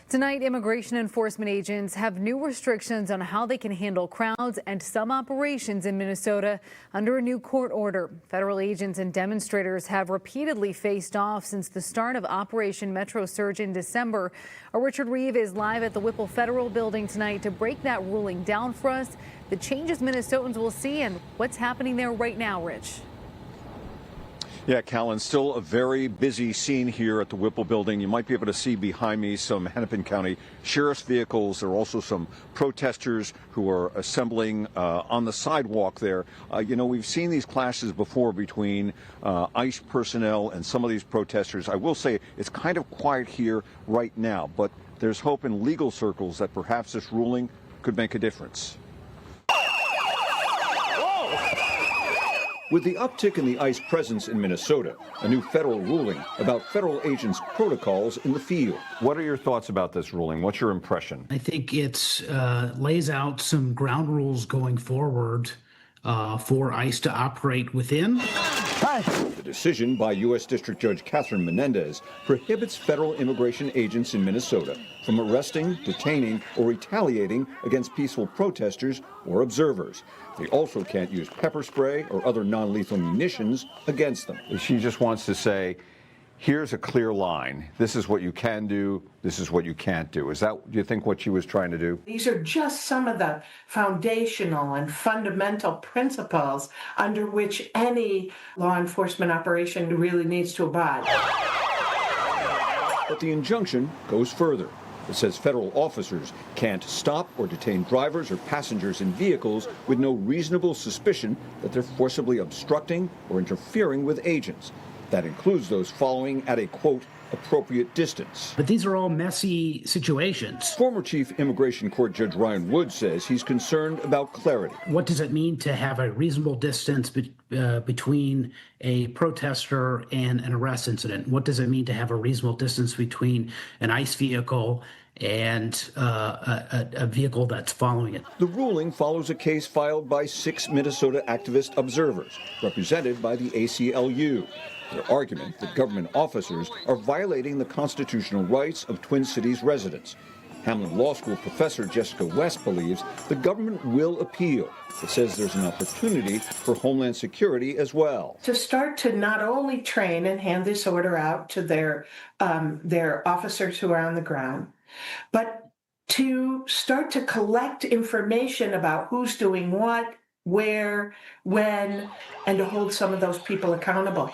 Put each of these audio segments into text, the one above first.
Tonight, immigration enforcement agents have new restrictions on how they can handle crowds and some operations in Minnesota under a new court order. Federal agents and demonstrators have repeatedly faced off since the start of Operation Metro Surge in December. Our Richard Reeve is live at the Whipple Federal Building tonight to break that ruling down for us, the changes Minnesotans will see, and what's happening there right now, Rich. Yeah, Callan, still a very busy scene here at the Whipple Building. You might be able to see behind me some Hennepin County Sheriff's vehicles. There are also some protesters who are assembling on the sidewalk there. We've seen these clashes before between ICE personnel and some of these protesters. I will say it's kind of quiet here right now, but there's hope in legal circles that perhaps this ruling could make a difference. With the uptick in the ICE presence in Minnesota, a new federal ruling about federal agents' protocols in the field. What are your thoughts about this ruling? What's your impression? I think it lays out some ground rules going forward for ICE to operate within. The decision by U.S. District Judge Catherine Menendez prohibits federal immigration agents in Minnesota from arresting, detaining, or retaliating against peaceful protesters or observers. They also can't use pepper spray or other non-lethal munitions against them. She just wants to say, here's a clear line. This is what you can do. This is what you can't do. Is that, do you think, what she was trying to do? These are just some of the foundational and fundamental principles under which any law enforcement operation really needs to abide. But the injunction goes further. It says federal officers can't stop or detain drivers or passengers in vehicles with no reasonable suspicion that they're forcibly obstructing or interfering with agents. That includes those following at a, quote, appropriate distance. But these are all messy situations. Former Chief Immigration Court Judge Ryan Wood says he's concerned about clarity. What does it mean to have a reasonable distance between a protester and an arrest incident? What does it mean to have a reasonable distance between an ICE vehicle and a vehicle that's following it? The ruling follows a case filed by 6 Minnesota activist observers, represented by the ACLU. Their argument that government officers are violating the constitutional rights of Twin Cities residents. Hamlin Law School professor Jessica West believes the government will appeal. It says there's an opportunity for Homeland Security as well. To start to not only train and hand this order out to their officers who are on the ground, but to start to collect information about who's doing what, where, when, and to hold some of those people accountable.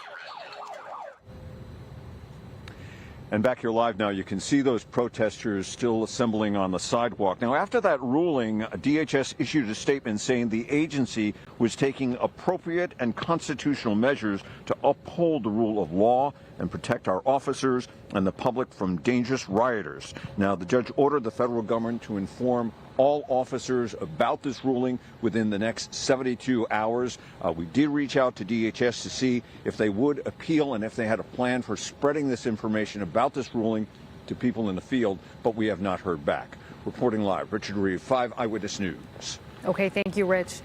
And back here live now, you can see those protesters still assembling on the sidewalk. Now, after that ruling, DHS issued a statement saying the agency was taking appropriate and constitutional measures to uphold the rule of law and protect our officers and the public from dangerous rioters. Now, the judge ordered the federal government to inform all officers about this ruling within the next 72 hours. We did reach out to DHS to see if they would appeal and if they had a plan for spreading this information about this ruling to people in the field, but we have not heard back. Reporting live, Richard Reeve, 5 Eyewitness News. Okay, thank you, Rich.